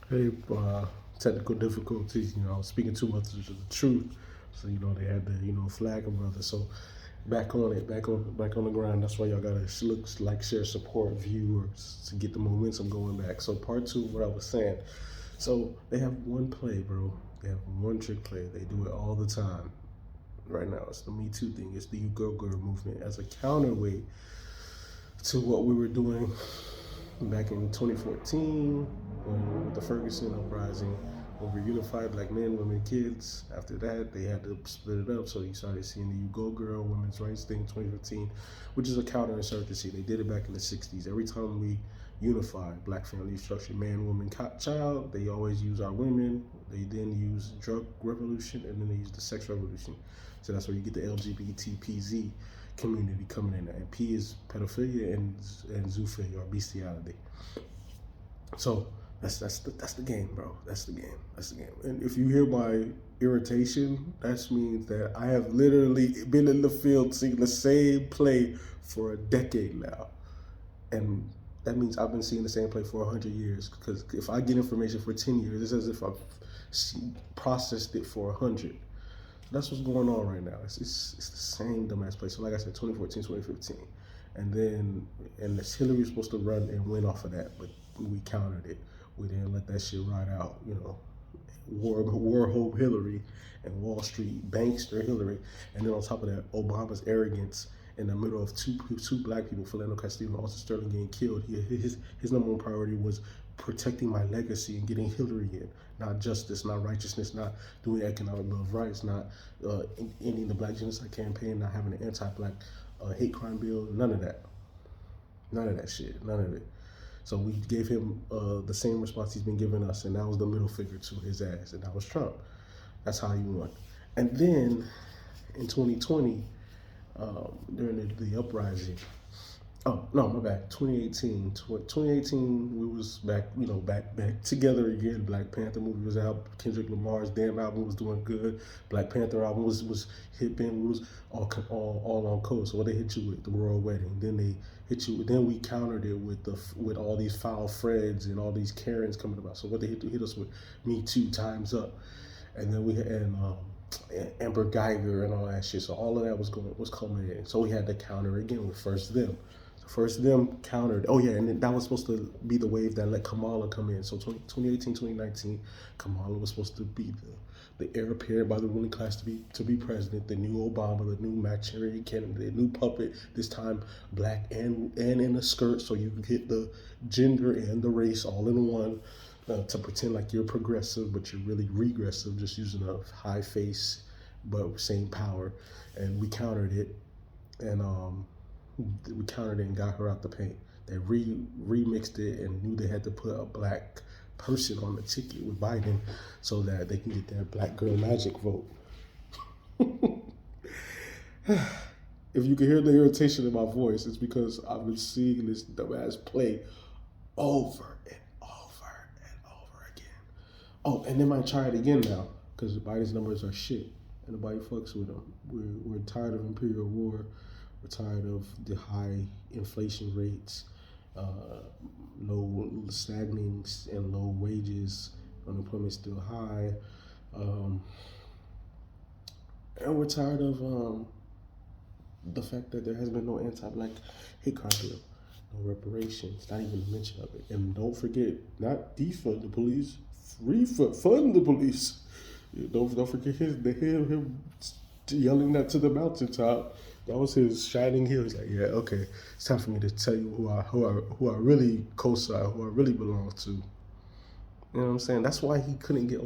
Hey, technical difficulties. I was speaking too much of the truth, so they had to flag a brother. So back on it, back on the grind. That's why y'all gotta look, like, share, support, viewers to get the momentum going back. So part two, what I was saying. So they have one play, bro. They have one trick play. They do it all the time. Right now, it's the Me Too thing. It's the You Go Girl movement as a counterweight to what we were doing back in 2014 with the Ferguson uprising over unified black men, women, kids. After that, they had to split it up. So you started seeing the You Go Girl women's rights thing in 2015, which is a counterinsurgency. They did it back in the 60s. Every time we unified black family structure, man, woman, child, they always use our women. They then use drug revolution, and then they use the sex revolution. So that's where you get the LGBTPZ community coming in. And P is pedophilia, and zoophilia or bestiality. So that's the game, bro. That's the game. That's the game. And if you hear my irritation, that means that I have literally been in the field seeing the same play for a decade now, and that means I've been seeing the same play for 100 years. Because if I get information for 10 years, it's as if I've processed it for 100. That's what's going on right now. It's the same dumbass play. So like I said, 2014, 2015. And this Hillary was supposed to run and win off of that, but we countered it. We didn't let that shit ride out. War Hope Hillary and Wall Street bankster Hillary, and then on top of that, Obama's arrogance in the middle of two black people, Philando Castillo and Alton Sterling, getting killed. His number one priority was protecting my legacy and getting Hillary in, not justice, not righteousness, not doing economic bill of rights, not ending the Black Genocide Campaign, not having an anti-black hate crime bill, none of that. None of that shit. None of it. So we gave him the same response he's been giving us, and that was the middle finger to his ass, and that was Trump. That's how he won. And then in 2020, during the uprising, oh no, my bad. 2018, we was back, back together again. Black Panther movie was out. Kendrick Lamar's Damn album was doing good. Black Panther album was hipping. We was all on code. So what they hit you with, the royal wedding. Then they hit you. Then we countered it with all these foul Freds and all these Karens coming about. So what they hit us with, Me Too, Times Up, and then we had Amber Geiger and all that shit. So all of that was coming in. So we had to counter again with First Them. First them countered. Oh yeah, and that was supposed to be the wave that let Kamala come in. So 2018, 2019, Kamala was supposed to be the heir apparent by the ruling class to be president, the new Obama, the new Manchurian candidate, new puppet, this time black and in a skirt, so you can get the gender and the race all in one, to pretend like you're progressive, but you're really regressive, just using a high face, but same power. And we countered it, and we countered it and got her out the paint. They remixed it and knew they had to put a black person on the ticket with Biden so that they can get their black girl magic vote. If you can hear the irritation in my voice, it's because I've been seeing this dumbass play over and over and over again. Oh, and they might try it again now because Biden's numbers are shit and nobody fucks with them. We're tired of imperial war. We're tired of the high inflation rates, low stagnating and low wages, unemployment still high, and we're tired of the fact that there has been no anti-black hate crime bill, no reparations, not even a mention of it. And don't forget, not defund the police, fund the police. Don't forget him yelling that to the mountaintop. That was his shining heel. He's like, yeah, okay, it's time for me to tell you who I really co-sign, who I really belong to. You know what I'm saying? That's why he couldn't get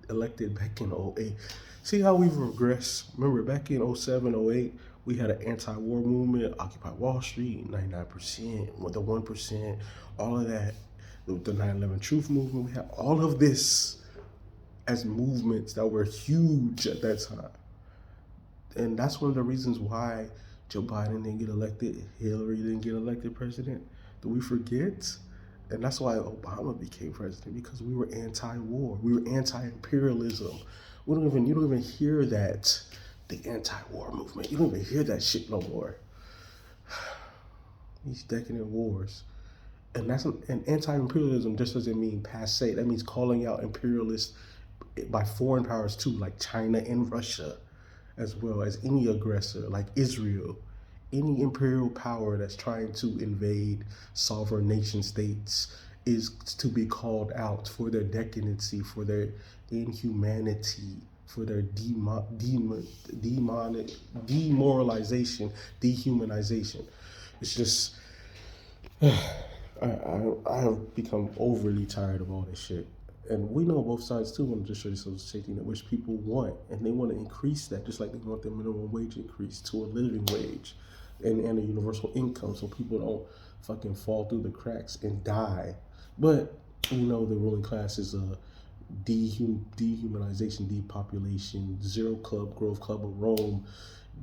elected back in '08. See how we've regressed? Remember, back in '07, '08, we had an anti-war movement, Occupy Wall Street, 99%, with the 1%, all of that, the 9/11 Truth movement. We had all of this as movements that were huge at that time. And that's one of the reasons why Joe Biden didn't get elected, Hillary didn't get elected president. Do we forget? And that's why Obama became president, because we were anti-war. We were anti-imperialism. You don't even hear that, the anti-war movement. You don't even hear that shit no more. These decadent wars. And anti-imperialism just doesn't mean passe. That means calling out imperialists by foreign powers too, like China and Russia, as well as any aggressor like Israel, any imperial power that's trying to invade sovereign nation states is to be called out for their decadency, for their inhumanity, for their demoralization, dehumanization. It's just I have become overly tired of all this shit. And we know both sides too want to just show themselves safety net, which people want, and they want to increase that, just like they want the minimum wage increase to a living wage, and a universal income, so people don't fucking fall through the cracks and die. But we know the ruling class is a dehumanization, depopulation, zero club, Grove Club of Rome,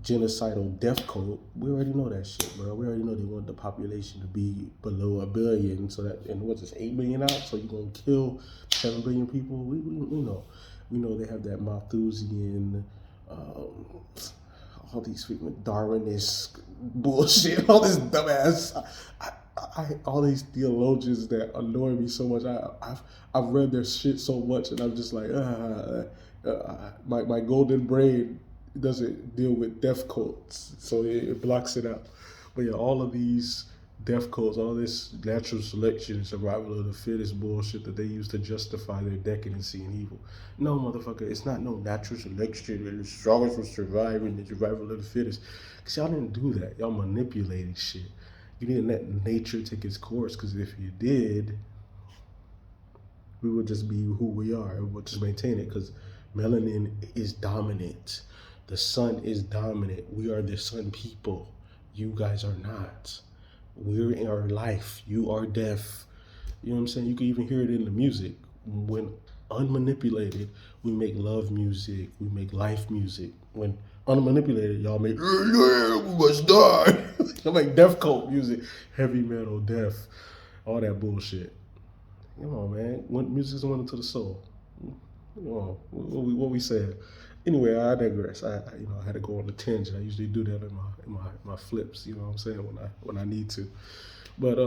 genocidal death code. We already know that shit, bro. We already know they want the population to be below 1 billion, so that, and what's this, 8 billion out? So you're gonna kill 7 billion people? We know. We know they have that Malthusian, all these freaking Darwinist bullshit, all this dumbass. All these theologians that annoy me so much. I've read their shit so much, and I'm just like, my golden brain doesn't deal with death cults, so it blocks it out. But yeah, all of these death cults, all this natural selection, survival of the fittest bullshit that they use to justify their decadency and evil. No, motherfucker, it's not no natural selection and the strongest will survive and the survival of the fittest. Because y'all didn't do that. Y'all manipulated shit. You didn't let nature take its course, because if you did, we would just be who we are. We would just maintain it, because melanin is dominant. The sun is dominant. We are the sun people. You guys are not. We're in our life. You are deaf. You know what I'm saying? You can even hear it in the music. When unmanipulated, we make love music. We make life music. When unmanipulated, y'all make, we must die. Y'all make death cult music. Heavy metal, death, all that bullshit. Come on, man. When music's went into the soul. Come on, what we said. Anyway, I digress. I had to go on a tangent. I usually do that in my flips. You know what I'm saying, when I need to. But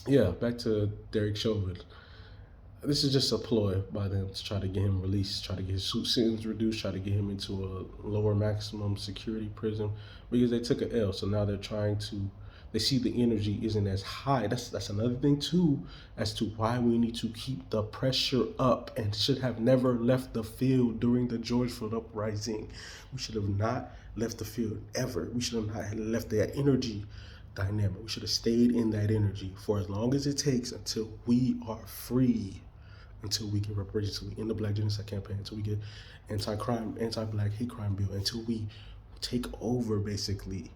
yeah, back to Derek Chauvin. This is just a ploy by them to try to get him released, try to get his sentence reduced, try to get him into a lower maximum security prison, because they took an L. So now they're trying to. They see the energy isn't as high. That's another thing too, as to why we need to keep the pressure up, and should have never left the field during the George Floyd uprising. We should have not left the field ever. We should have not left that energy dynamic. We should have stayed in that energy for as long as it takes until we are free, until we get reparations, until we end the Black Genocide Campaign, until we get anti-crime, anti-Black hate crime bill, until we take over basically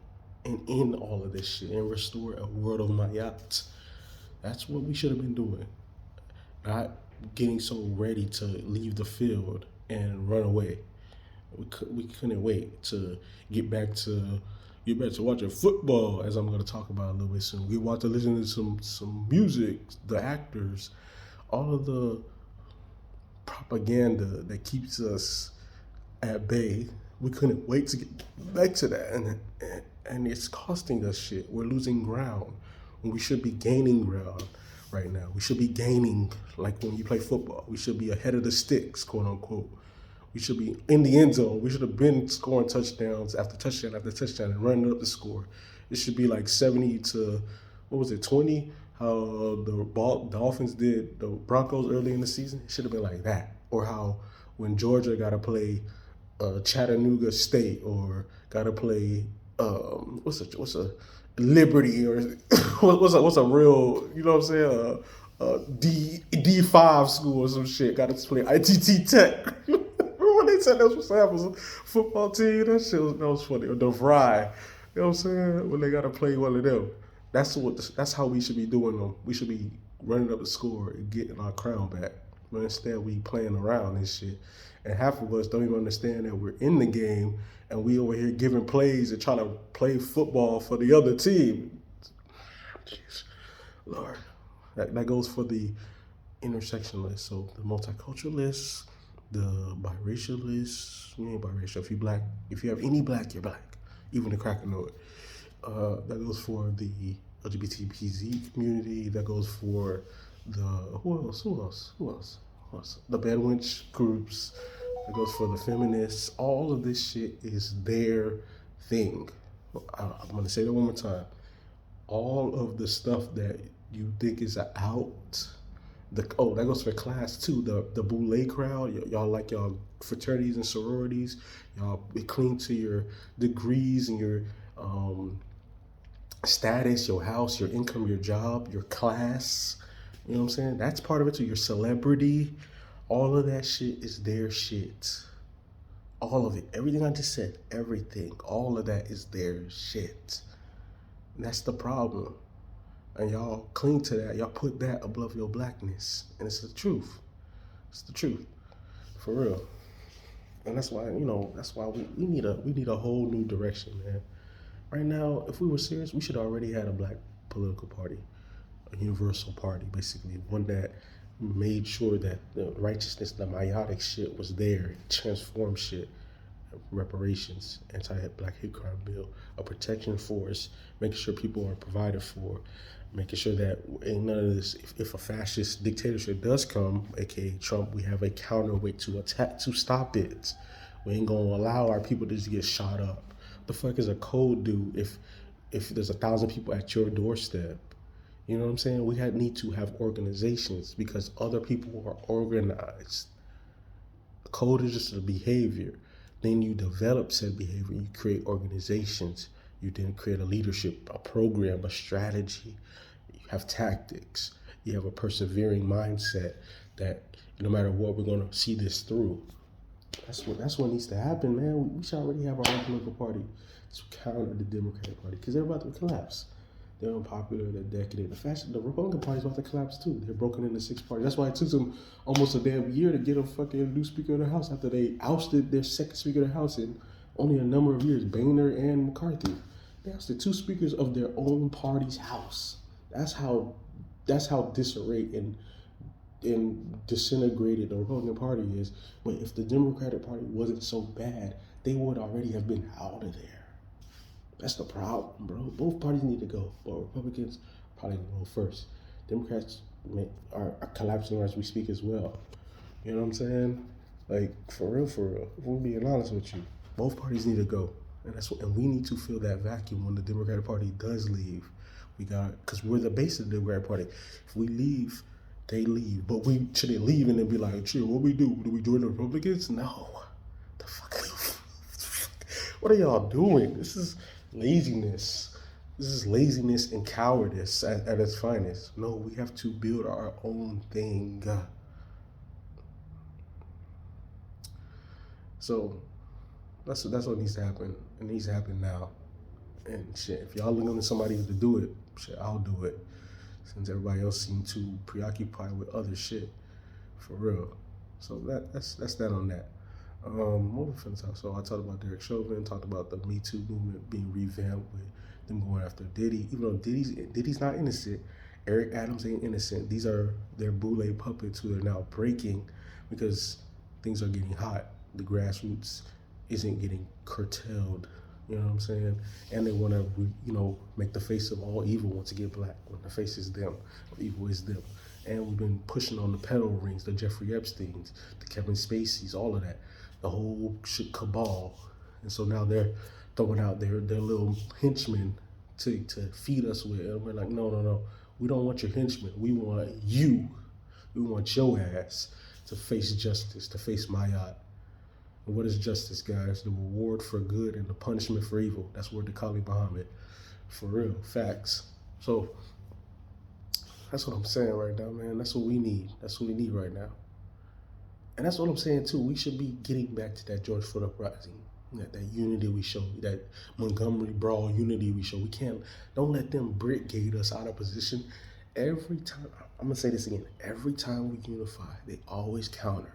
and end all of this shit and restore a world of Mayat. That's what we should have been doing. Not getting so ready to leave the field and run away. We couldn't wait to get back to watching football, as I'm going to talk about a little bit soon. We want to listen to some music, the actors, all of the propaganda that keeps us at bay. We couldn't wait to get back to that, and it's costing us shit. We're losing ground when we should be gaining ground right now. We should be gaining, like when you play football. We should be ahead of the sticks, quote unquote. We should be in the end zone. We should have been scoring touchdowns after touchdown after touchdown and running up the score. It should be like 70 to, 20? How the Dolphins did the Broncos early in the season. It should have been like that. Or how when Georgia got to play Chattanooga State, or got to play what's a Liberty, or what's a real, you know what I'm saying, D5 school or some shit, got to play ITT Tech. Remember when they said that was what happens, football team? That was funny. Or the Fry, you know what I'm saying, when they got to play one of them. That's how we should be doing them. We should be running up the score and getting our crown back. But instead, we playing around and shit. And half of us don't even understand that we're in the game, and we over here giving plays and trying to play football for the other team. Jeez, Lord. That goes for the intersectionalists. So the multiculturalists, the biracialists. We ain't biracial. If you have any black, you're black. Even the cracker know it. That goes for the LGBTPZ community. That goes for the who else? The bandwidth groups. That goes for the feminists. All of this shit is their thing. I'm gonna say that one more time. All of the stuff that you think is out. That goes for class too. The boule crowd, y'all like y'all fraternities and sororities. Y'all cling to your degrees and your status, your house, your income, your job, your class. You know what I'm saying? That's part of it too. Your celebrity, all of that shit is their shit. All of it, everything I just said, everything, all of that is their shit. And that's the problem. And y'all cling to that. Y'all put that above your blackness. And it's the truth. It's the truth. For real. And that's why, we need a whole new direction, man. Right now, if we were serious, we should already had a black political party, a universal party, basically, one that made sure that the righteousness, the meiotic shit was there, transform shit, reparations, anti-black hate crime bill, a protection force, making sure people are provided for, making sure that ain't none of this. If a fascist dictatorship does come, aka Trump, we have a counterweight to attack to stop it. We ain't gonna allow our people to just get shot up. What the fuck is a code do if there's 1,000 people at your doorstep? You know what I'm saying? We need to have organizations because other people are organized. A code is just a behavior. Then you develop said behavior. You create organizations. You then create a leadership, a program, a strategy. You have tactics. You have a persevering mindset that no matter what, we're going to see this through. That's what needs to happen, man. We should already have our own political party to counter the Democratic Party because they're about to collapse. They're unpopular, they're decadent. The Republican Party's about to collapse too. They're broken into 6 parties. That's why it took them almost a damn year to get a fucking new Speaker of the House after they ousted their second Speaker of the House in only a number of years, Boehner and McCarthy. They ousted 2 speakers of their own party's house. That's how disarray and disintegrated the Republican Party is. But if the Democratic Party wasn't so bad, they would already have been out of there. That's the problem, bro. Both parties need to go, but Republicans probably will go first. Democrats are collapsing as we speak as well. You know what I'm saying? Like, for real. If we're being honest with you, both parties need to go, and we need to fill that vacuum when the Democratic Party does leave. Because we're the base of the Democratic Party. If we leave, they leave. But we shouldn't leave and then be like, chill, what we do? Do we join the Republicans? No. The fuck? What are y'all doing? This is laziness. This is laziness and cowardice at its finest. No, we have to build our own thing. So that's what needs to happen. It needs to happen now. And shit, if y'all looking for somebody to do it, shit, I'll do it. Since everybody else seems too preoccupied with other shit, for real. So that's that on that. What we finna talk? So I talked about Derek Chauvin, talked about the Me Too movement being revamped with them going after Diddy. Even though Diddy's not innocent, Eric Adams ain't innocent. These are their boule puppets who are now breaking because things are getting hot. The grassroots isn't getting curtailed. You know what I'm saying? And they want to, make the face of all evil once again black. When the face is them, evil is them. And we've been pushing on the pedal rings, the Jeffrey Epsteins, the Kevin Spaceys, all of that, the whole shit cabal. And so now they're throwing out their little henchmen to feed us with. And we're like, no. We don't want your henchmen. We want you. We want your ass to face justice, to face my yacht. And what is justice, guys? The reward for good and the punishment for evil. That's word to Kali Muhammad. For real. Facts. So that's what I'm saying right now, man. That's what we need. That's what we need right now. And that's what I'm saying too. We should be getting back to that George Floyd uprising. That unity we show, that Montgomery Brawl unity we show. Don't let them brigade us out of position. Every time, I'm gonna say this again, every time we unify, they always counter.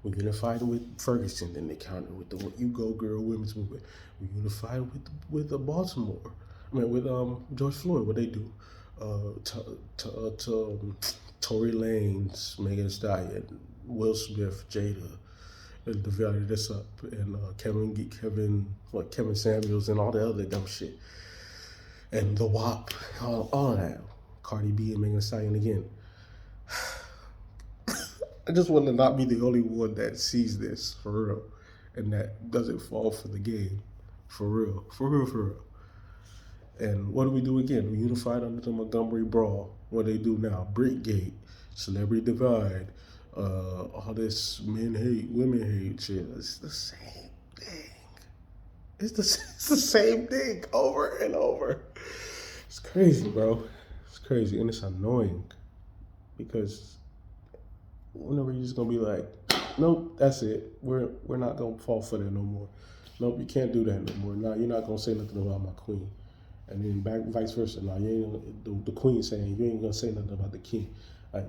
We unified with Ferguson, then they countered with the You Go Girl women's movement. We unified with Baltimore. With George Floyd. What they do? Tory Lanez, Megan Thee Stallion, Will Smith, Jada, and divided this up, and Kevin Samuels, and all the other dumb shit. and the WAP, all of that. Cardi B and Megan Thee Stallion again. I just want to not be the only one that sees this for real, and that doesn't fall for the game, for real, for real, for real. And what do we do again? We unified under the Montgomery Brawl. What do they do now? Brickgate, Celebrity Divide, all this men hate, women hate shit. It's the same thing. It's the same thing over and over. It's crazy, bro. It's crazy, and it's annoying because whenever you're just gonna be like, nope, that's it. We're not gonna fall for that no more. Nope, you can't do that no more. Nah, you're not gonna say nothing about my queen. And then back vice versa. Now you ain't the queen saying you ain't gonna say nothing about the king. Like,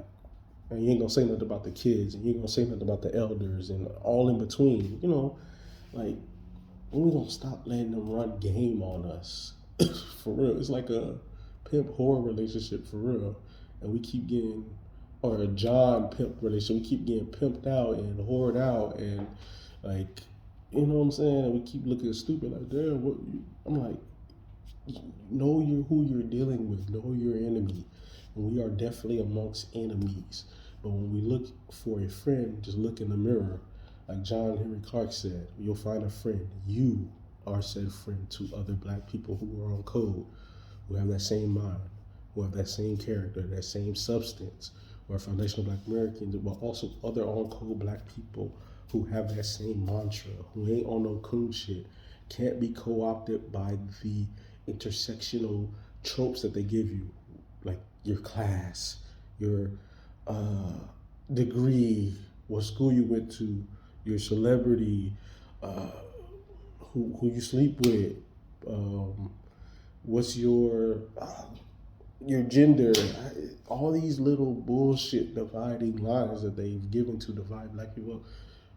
and you ain't gonna say nothing about the kids, and you ain't gonna say nothing about the elders and all in between. Like we don't stop letting them run game on us. For real. It's like a pimp whore relationship for real. And we keep getting or a John pimp relationship. We keep getting pimped out and whored out and like you know what I'm saying? We keep looking stupid like damn what I'm like know who you're dealing with, know your enemy. And we are definitely amongst enemies. But when we look for a friend, just look in the mirror. Like John Henry Clark said, you'll find a friend. You are said friend to other black people who are on code, who have that same mind, who have that same character, that same substance, who are foundational black Americans, but also other on code black people who have that same mantra, who ain't on no coon shit, can't be co-opted by the intersectional tropes that they give you, like your class, your degree, what school you went to, your celebrity, uh, who you sleep with, what's your gender, all these little bullshit dividing lines that they've given to divide black people.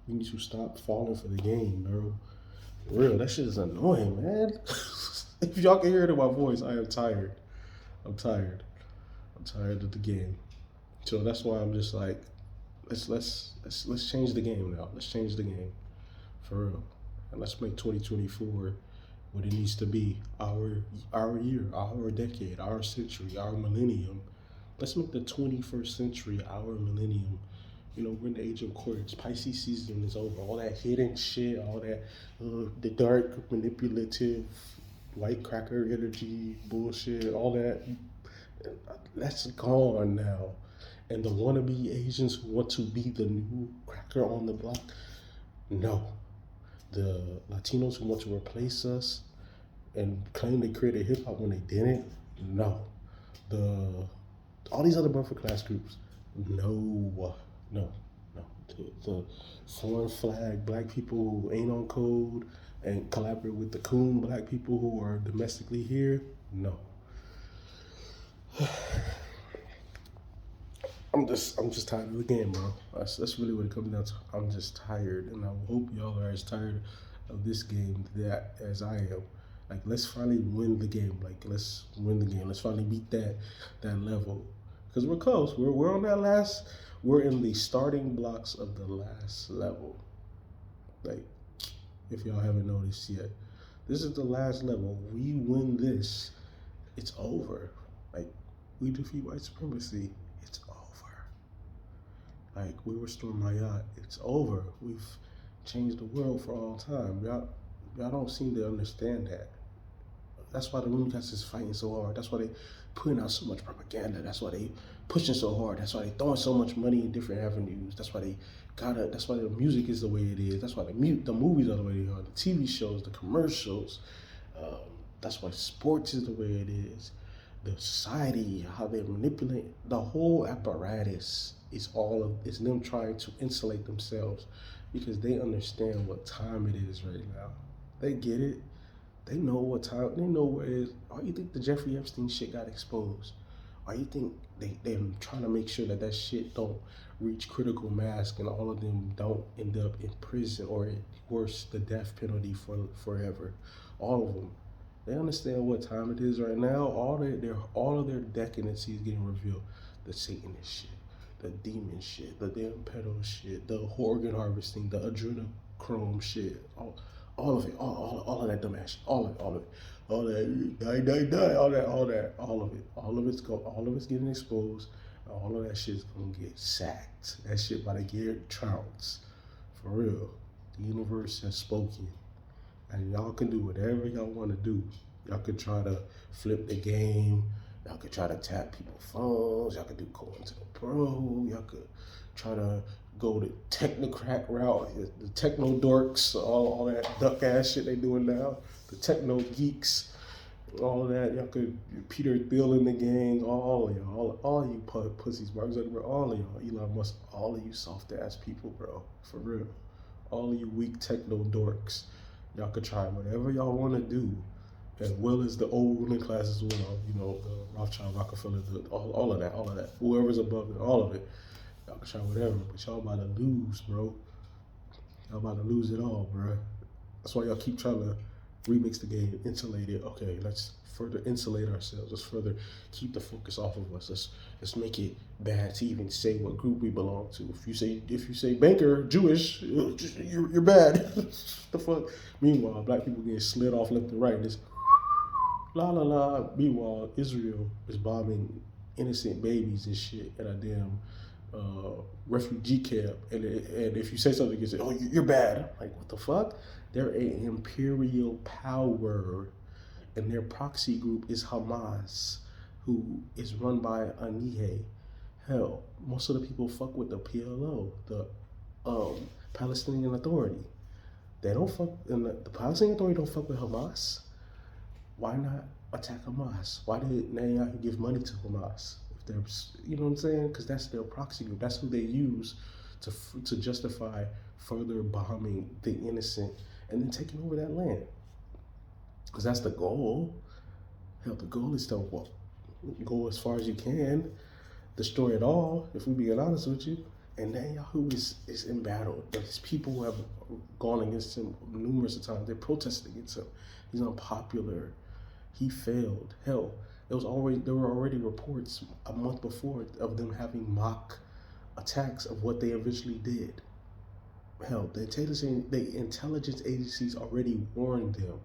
We need to stop falling for the game, bro. For real, that shit is annoying, man. If y'all can hear it in my voice, I am tired. I'm tired. I'm tired of the game. So that's why I'm just like, let's change the game now. Let's change the game, for real, and let's make 2024 what it needs to be. Our year, our decade, our century, our millennium. Let's make the 21st century our millennium. We're in the age of Aquarius. Pisces season is over. All that hidden shit, all that the dark, manipulative, white cracker energy bullshit, all that's gone now. And the wannabe Asians who want to be the new cracker on the block, no. The Latinos who want to replace us and claim they created hip hop when they didn't, no. The all these other buffer class groups, no. The foreign flag black people who ain't on code and collaborate with the coon black people who are domestically here, no. I'm just tired of the game, bro. That's really what it comes down to. I'm just tired, and I hope y'all are as tired of this game as I am. Like, let's finally win the game. Like, let's win the game. Let's finally beat that level, because we're close. We're on that last. We're in the starting blocks of the last level. Like, if y'all haven't noticed yet, this is the last level. We win this, it's over. Like, we defeat white supremacy, it's over. Like, we restore Mayat, it's over. We've changed the world for all time. Y'all don't seem to understand that. That's why the Roomcast is fighting so hard. That's why they putting out so much propaganda. That's why they pushing so hard. That's why they throwing so much money in different avenues. That's why that's why the music is the way it is. That's why the movies are the way they are. The TV shows, the commercials. That's why sports is the way it is. The society, how they manipulate the whole apparatus is them trying to insulate themselves because they understand what time it is right now. They get it. They know what time. They know where it is. Why you think the Jeffrey Epstein shit got exposed? Why you think they're trying to make sure that shit don't reach critical mass and all of them don't end up in prison or worse, the death penalty for forever? All of them. They understand what time it is right now. All of their decadency is getting revealed. The Satanist shit, the demon shit, the damn pedo shit, the organ harvesting, the adrenochrome shit. All of it, all of that dumbass shit, all of it, all that, die, all of it's getting exposed. All of that shit's gonna get sacked. That shit by the Garrett Trouts, for real. The universe has spoken, and y'all can do whatever y'all want to do. Y'all could try to flip the game. Y'all could try to tap people's phones. Y'all could do go into the pro. Y'all could try to go the technocrat route, the techno dorks, all that duck ass shit they doing now. The techno geeks, all of that. Y'all could Peter Thiel in the gang, all of y'all, all of you pussies, Mark Zuckerberg, all of y'all, Elon Musk, all of you soft ass people, bro, for real. All of you weak techno dorks, y'all could try whatever y'all want to do, as well as the old ruling class as well. You know, the Rothschild, Rockefeller, all of that. Whoever's above it, all of it. Y'all can try whatever, but y'all about to lose, bro. Y'all about to lose it all, bro. That's why y'all keep trying to remix the game, insulate it. Okay, let's further insulate ourselves. Let's further keep the focus off of us. Let's make it bad to even say what group we belong to. If you say banker, Jewish, you're bad. The fuck. Meanwhile, black people getting slid off left and right. And it's la la la. Meanwhile, Israel is bombing innocent babies and shit at a damn refugee camp, and if you say something, you say, "Oh, you're bad." I'm like, what the fuck? They're an imperial power, and their proxy group is Hamas, who is run by Anihe. Hell, most of the people fuck with the PLO, the Palestinian Authority. They don't fuck, and the Palestinian Authority don't fuck with Hamas. Why not attack Hamas? Why did Netanyahu give money to Hamas? You know what I'm saying? Because that's their proxy group. That's who they use to justify further bombing the innocent and then taking over that land. Because that's the goal. Hell, the goal is to go as far as you can, destroy it all, if we're being honest with you. And Netanyahu is in battle. There's people who have gone against him numerous times. They protested against him. He's unpopular. He failed. Hell, there were already reports a month before of them having mock attacks of what they eventually did. Hell, the intelligence agencies already warned them.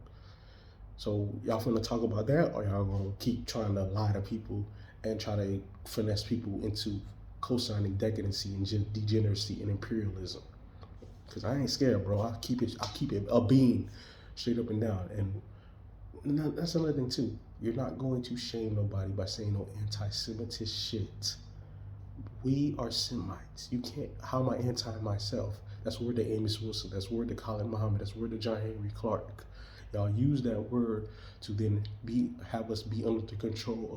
So y'all finna talk about that, or y'all gonna keep trying to lie to people and try to finesse people into co-signing decadency and degeneracy and imperialism? Because I ain't scared, bro. I keep it a beam, straight up and down. And that's another thing too. You're not going to shame nobody by saying no anti-Semitist shit. We are Semites. You can't. How am I anti myself? That's word to Amos Wilson. That's word to Colin Muhammad. That's word to John Henry Clark. Y'all use that word to then have us be under the control of